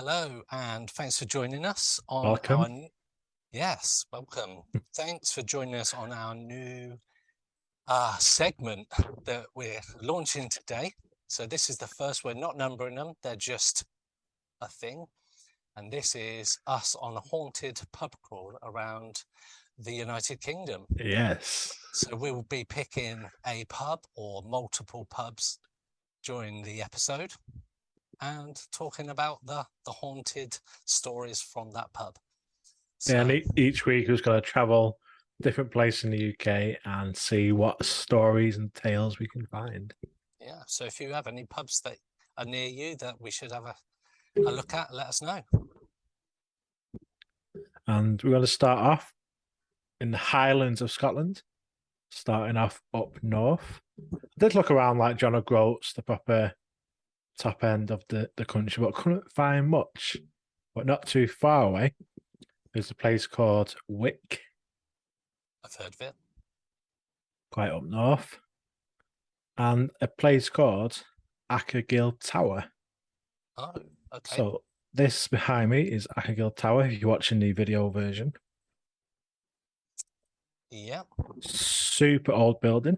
Hello, and thanks for joining us on Welcome. our yes, welcome. Thanks for joining us on our new segment that we're launching today. So this is the first. We're not numbering them; they're just a thing. And this is us on a haunted pub crawl around the United Kingdom. Yes. So we'll be picking a pub or multiple pubs during the episode and talking about the haunted stories from that pub. So, Yeah, and each week we've got to travel different place in the UK and see what stories and tales we can find. yeah, so if you have any pubs that are near you that we should have a look at, let us know. And we're going to start off in the Highlands of Scotland, starting off up north. I did look around like John O'Groats, the proper top end of the country, but couldn't find much. But not too far away, there's a place called Wick, I've heard of it. quite up north, and a place called Ackergill Tower. Oh, okay. So this behind me is Ackergill Tower, if you're watching the video version. Yeah. Super old building.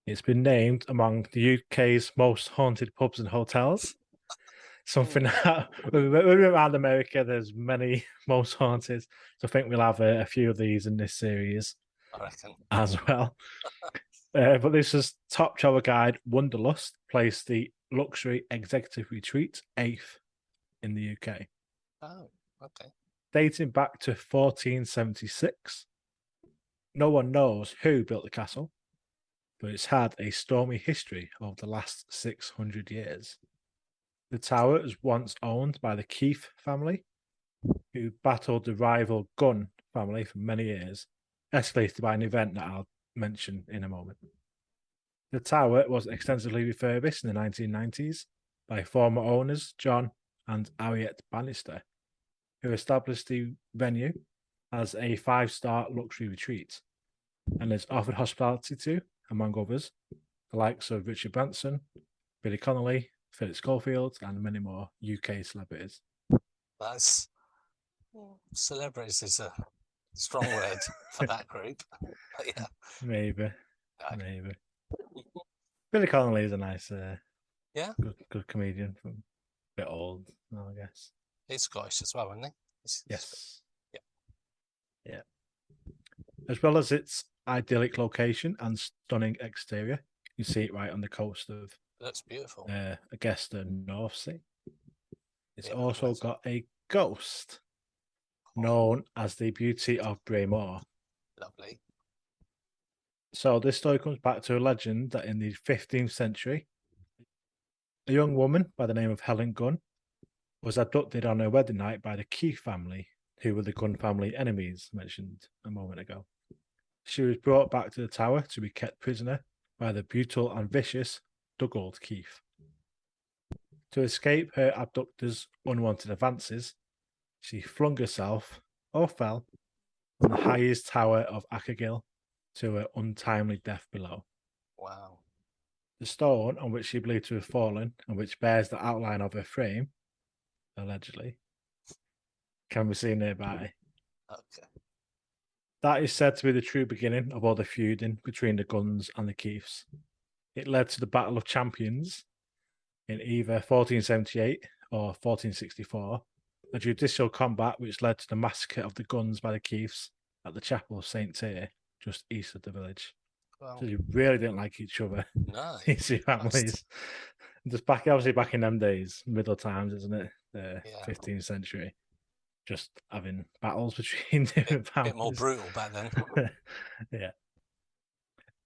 It's been named among the UK's most haunted pubs and hotels. Something that around America, there's many most haunted. So I think we'll have a few of these in this series I reckon. as well. But this is top travel guide Wanderlust placed the luxury executive retreat 8th in the UK. Oh, okay. Dating back to 1476. No one knows who built the castle, but it's had a stormy history over the last 600 years. The tower was once owned by the Keith family, who battled the rival Gunn family for many years, escalated by an event that I'll mention in a moment. The tower was extensively refurbished in the 1990s by former owners John and Harriet Bannister, who established the venue as a 5-star luxury retreat and has offered hospitality to, among others, the likes of Richard Branson, Billy Connolly, Philip Schofield, and many more UK celebrities. That's celebrities is a strong word for that group. But yeah. Maybe. Okay. Billy Connolly is a nice, Yeah. good comedian. A bit old now, I guess. He's Scottish as well, isn't he? Yes. Yeah. Yeah. As well as its idyllic location and stunning exterior, you see it right on the coast of, Looks beautiful. I guess, the North Sea. It's Yeah, also got a ghost known as the Beauty of Braemore. Lovely. So this story comes back to a legend that in the 15th century, a young woman by the name of Helen Gunn was abducted on her wedding night by the Keith family, who were the Gunn family enemies mentioned a moment ago. She was brought back to the tower to be kept prisoner by the brutal and vicious Dugald Keith. To escape her abductors' unwanted advances, she flung herself, or fell, from the highest tower of Ackergill to her untimely death below. Wow. The stone on which she believed to have fallen, and which bears the outline of her frame, allegedly, can be seen nearby. Okay. That is said to be the true beginning of all the feuding between the Gunns and the Keiths. It led to the Battle of Champions in either 1478 or 1464, a judicial combat which led to the massacre of the Gunns by the Keiths at the chapel of St. Tyr, just east of the village. Well, So they really didn't like each other, no. these two families. Just obviously back in them days, middle times, isn't it? The 15th century. Just having battles between different families. Bit more brutal back then. Yeah.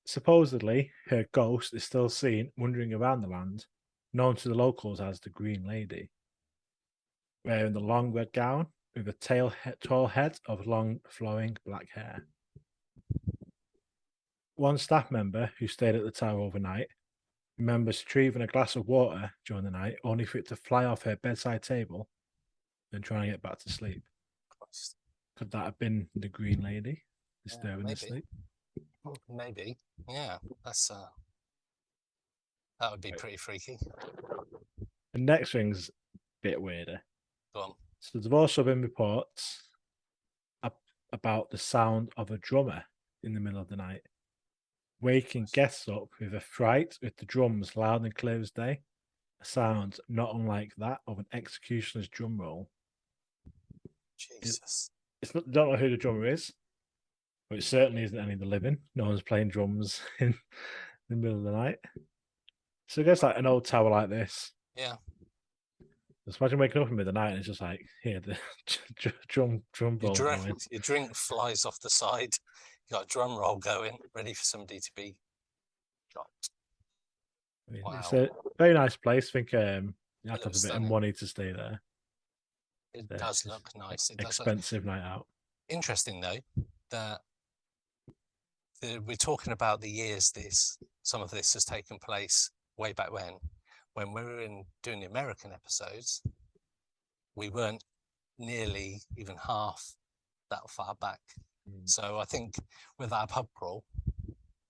Supposedly, her ghost is still seen wandering around the land, known to the locals as the Green Lady, wearing the long red gown with a tall head of long flowing black hair. One staff member who stayed at the tower overnight remembers retrieving a glass of water during the night, only for it to fly off her bedside table and trying to get back to sleep. Christ. Could that have been the Green Lady disturbing the sleep? Maybe. Yeah, that's that would be pretty freaky. The next thing's a bit weirder. Go on. So there's also been reports about the sound of a drummer in the middle of the night, waking guests up with a fright with the drums loud and clear as day. A sound not unlike that of an executioner's drum roll. Jesus. Don't know who the drummer is, but it certainly isn't any of the living. No one's playing drums in the middle of the night. So I guess like an old tower like this. Yeah. Just imagine waking up in the middle of the night and it's just like, here, the drum roll going. Your drink flies off the side. You got a drum roll going, ready for somebody to be shot. I mean, Wow. It's a very nice place. I think you have to have a bit stunning. of money to stay there. It does look nice. It does expensive night out. Interesting though that we're talking about the years some of this has taken place way back when we were doing the American episodes, we weren't nearly even half that far back. So I think with our pub crawl,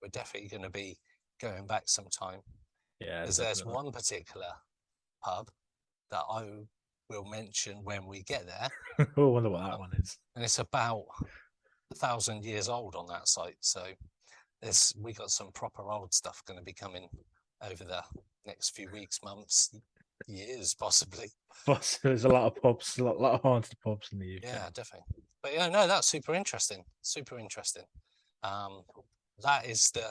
we're definitely going to be going back sometime. Yeah, because there's one particular pub that I will mention when we get there. I wonder what that one is. And it's about 1,000 years old on that site. So we got some proper old stuff going to be coming over the next few weeks, months, years, possibly. But there's a lot of pubs, a lot of haunted pubs in the UK. Yeah, definitely. But yeah, no, that's super interesting. Super interesting. That is the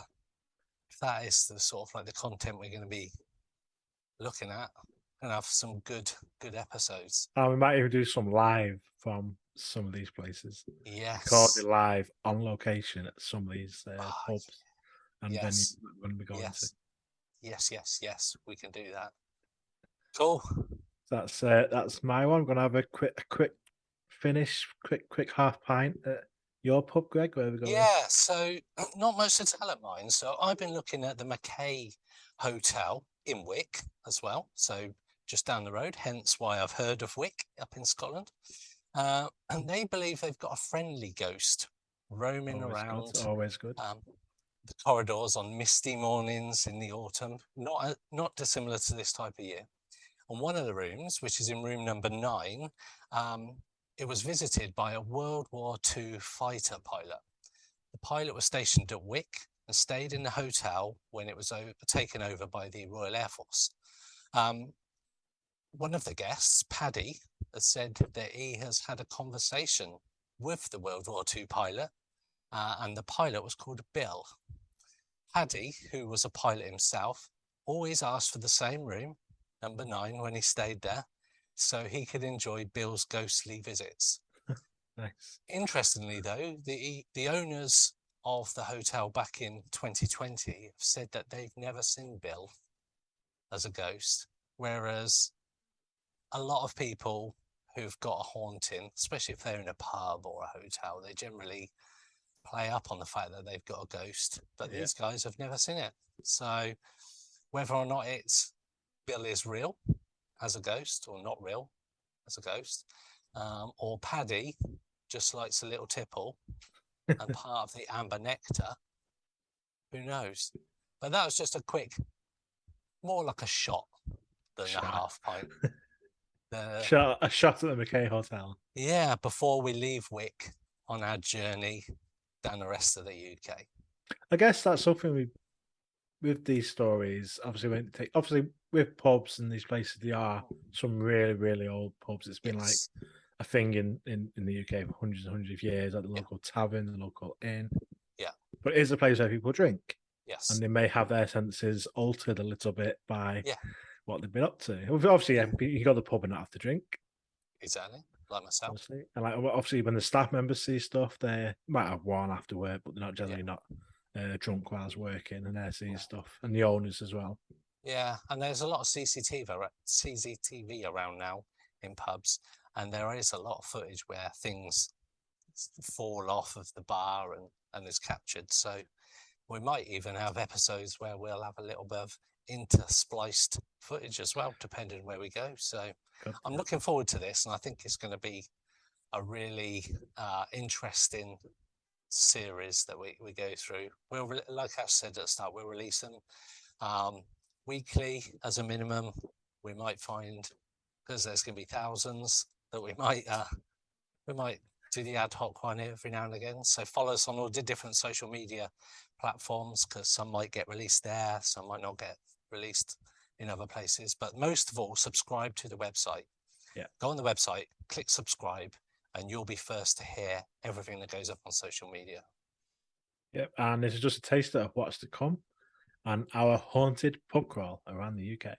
sort of like the content we're going to be looking at, and have some good episodes. And we might even do some live from some of these places. Yes. Recorded live on location at some of these pubs and venues that we're going to be going to. Yes. We can do that. Cool. That's my one. I'm going to have a quick finish, quick half pint at your pub, Greg. Where are we going? Yeah, so not much to tell at mine. So I've been looking at the Mackay Hotel in Wick as well. So just down the road, hence why I've heard of Wick up in Scotland. And they believe they've got a friendly ghost roaming around. Always good. The corridors on misty mornings in the autumn, not dissimilar to this type of year. On one of the rooms, which is in room number 9, it was visited by a World War II fighter pilot. The pilot was stationed at Wick and stayed in the hotel when it was taken over by the Royal Air Force. One of the guests, Paddy, has said that he has had a conversation with the World War II pilot, and the pilot was called Bill. Paddy, who was a pilot himself, always asked for the same room, number 9, when he stayed there, so he could enjoy Bill's ghostly visits. Nice. Interestingly, though, the owners of the hotel back in 2020 have said that they've never seen Bill as a ghost, whereas a lot of people who've got a haunting, especially if they're in a pub or a hotel, they generally play up on the fact that they've got a ghost, but these guys have never seen it. So whether or not Bill is real as a ghost or not real as a ghost, or Paddy just likes a little tipple and part of the amber nectar, who knows? But that was just a quick, more like a shot than a half pint. A shot at the Mackay Hotel. Yeah, before we leave Wick on our journey down the rest of the UK. I guess that's something with these stories. Obviously with pubs and these places, there are some really, really old pubs. It's been like a thing in the UK for hundreds and hundreds of years, like the local tavern, the local inn. Yeah. But it is a place where people drink. Yes. And they may have their senses altered a little bit by what they've been up to. Obviously, you go to the pub and not have to drink. Exactly. Like myself. Obviously. And obviously when the staff members see stuff, they might have one after work, but they're not generally not drunk whilst working, and they're seeing stuff. And the owners as well. Yeah, and there's a lot of CCTV around now in pubs, and there is a lot of footage where things fall off of the bar and is captured. So we might even have episodes where we'll have a little bit of interspliced footage as well, depending where we go. So I'm looking forward to this, and I think it's going to be a really interesting series that we go through. Like I said at the start, we'll release them weekly as a minimum. We might find, because there's going to be thousands, but we might do the ad hoc one every now and again. So follow us on all the different social media platforms, because some might get released there, some might not get released in other places. But most of all, subscribe to the website. Yeah. Go on the website, click subscribe, and you'll be first to hear everything that goes up on social media. Yep. And this is just a taster of what's to come and our haunted pub crawl around the UK.